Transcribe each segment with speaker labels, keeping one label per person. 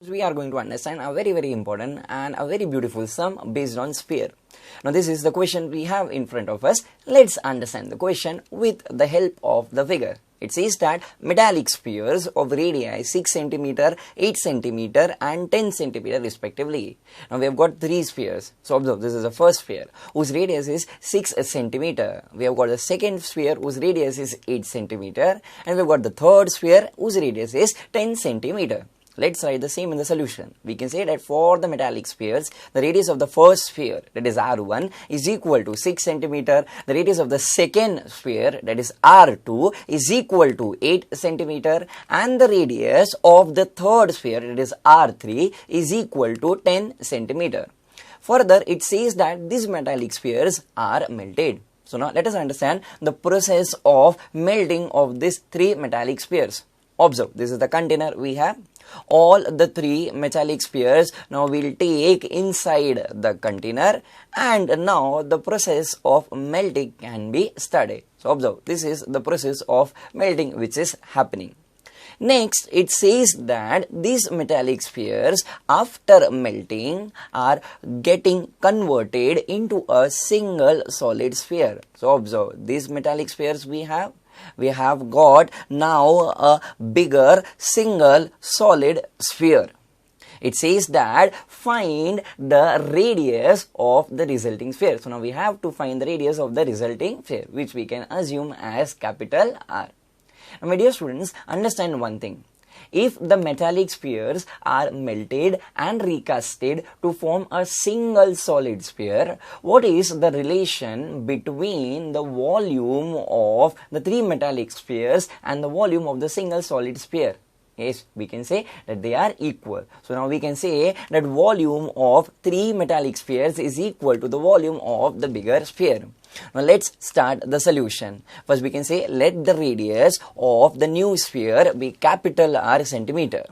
Speaker 1: We are going to understand a very important and a very beautiful sum based on sphere. Now this is the question we have in front of us. Let's understand the question with the help of the figure. It says that metallic spheres of radii 6 cm, 8 cm and 10 cm respectively. Now we have got three spheres. So observe, this is the first sphere whose radius is 6 cm. We have got the second sphere whose radius is 8 cm and we have got the third sphere whose radius is 10 cm. Let's write the same in the solution. We can say that for the metallic spheres, the radius of the first sphere, that is R1, is equal to 6 cm. The radius of the second sphere, that is R2, is equal to 8 cm. And the radius of the third sphere, that is R3, is equal to 10 cm. Further, it says that these metallic spheres are melted. So now let us understand the process of melting of these three metallic spheres. Observe, this is the container we have. All the three metallic spheres now will take inside the container, and now the process of melting can be started. So observe, this is the process of melting which is happening. Next, it says that these metallic spheres after melting are getting converted into a single solid sphere. So observe, these metallic spheres we have got now a bigger single solid sphere. It says that find the radius of the resulting sphere. So now we have to find the radius of the resulting sphere, which we can assume as capital R. Now my dear students, understand one thing. If the metallic spheres are melted and recasted to form a single solid sphere, what is the relation between the volume of the three metallic spheres and the volume of the single solid sphere? Yes, we can say that they are equal. So now we can say that volume of three metallic spheres is equal to the volume of the bigger sphere. Now let's start the solution. First we can say let the radius of the new sphere be capital R centimeter.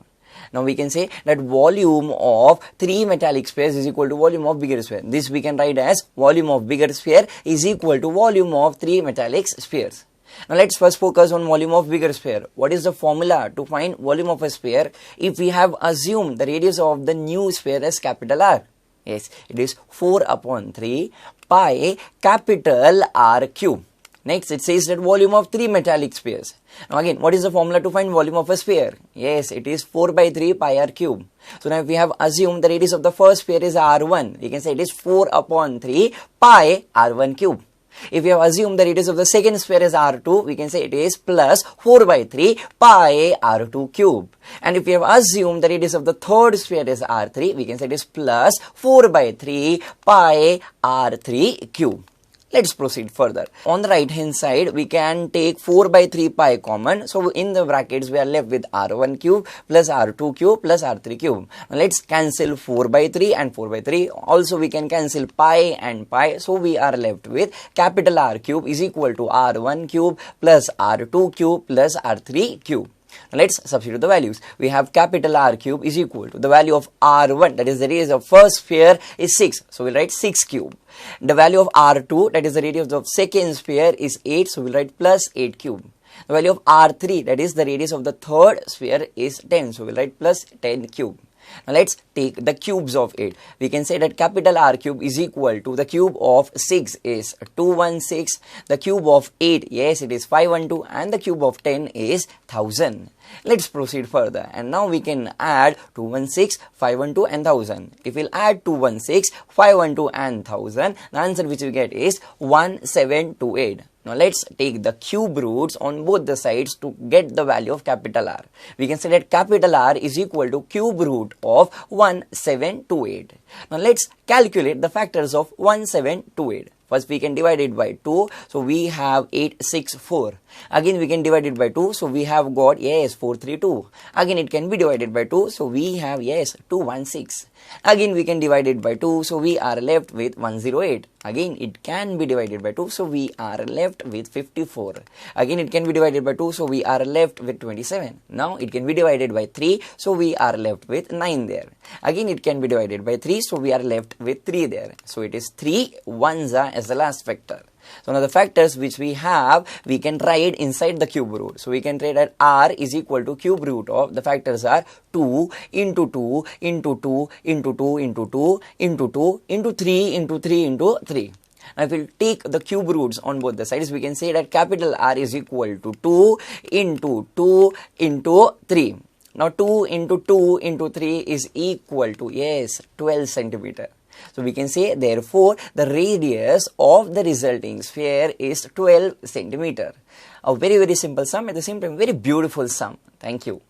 Speaker 1: Now we can say that volume of three metallic spheres is equal to volume of bigger sphere. This we can write as volume of bigger sphere is equal to volume of three metallic spheres. Now let's first focus on volume of bigger sphere. What is the formula to find volume of a sphere if we have assumed the radius of the new sphere as capital R? Yes, it is 4 upon 3 pi capital R cube. Next, it says that volume of three metallic spheres. Now again, what is the formula to find volume of a sphere? Yes, it is 4 by 3 pi R cube. So now if we have assumed the radius of the first sphere is R1, we can say it is 4 upon 3 pi R1 cube. If we have assumed the radius of the second sphere is R2, we can say it is plus 4 by 3 pi R2 cube. And if we have assumed the radius of the third sphere is R3, we can say it is plus 4 by 3 pi R3 cube. Let's proceed further. On the right hand side, we can take 4 by 3 pi common. So in the brackets, we are left with R1 cube plus R2 cube plus R3 cube. Now let's cancel 4 by 3 and 4 by 3. Also, we can cancel pi and pi. So we are left with capital R cube is equal to R1 cube plus R2 cube plus R3 cube. Now let's substitute the values. We have capital R cube is equal to the value of R1, that is the radius of first sphere, is 6. So we'll write 6 cube. The value of R2, that is the radius of second sphere, is 8. So we'll write plus 8 cube. The value of R3, that is the radius of the third sphere, is 10. So we'll write plus 10 cube. Now let's take the cubes of it. We can say that capital R cube is equal to the cube of 6 is 216, the cube of 8, yes, it is 512, and the cube of 10 is 1000. Let's proceed further, and now we can add 216, 512 and 1000. If we'll add 216, 512 and 1000, the answer which we get is 1728. Now let's take the cube roots on both the sides to get the value of capital R. We can say that capital R is equal to cube root of 1728. Now let's calculate the factors of 1728. First we can divide it by 2, so we have 864. Again we can divide it by 2, so we have got, yes, 432. Again it can be divided by 2, so we have, yes, 216. Again we can divide it by 2, so we are left with 108. Again it can be divided by 2, so we are left with 54. Again it can be divided by 2, so we are left with 27. Now it can be divided by 3, so we are left with 9 there. Again it can be divided by 3, so we are left with 3 there. So it is 3 ones as the last factor. So now the factors which we have, we can write inside the cube root. So we can write that r is equal to cube root of, the factors are 2 into 2 into 2 into 2 into 2 into 2 into 3 into 3 into 3. Now if we take the cube roots on both the sides, we can say that capital R is equal to 2 into 2 into 3. Now 2 into 2 into 3 is equal to, yes, 12 centimeter. So we can say therefore the radius of the resulting sphere is 12 centimeter. A very simple sum, at the same time very beautiful sum. Thank you.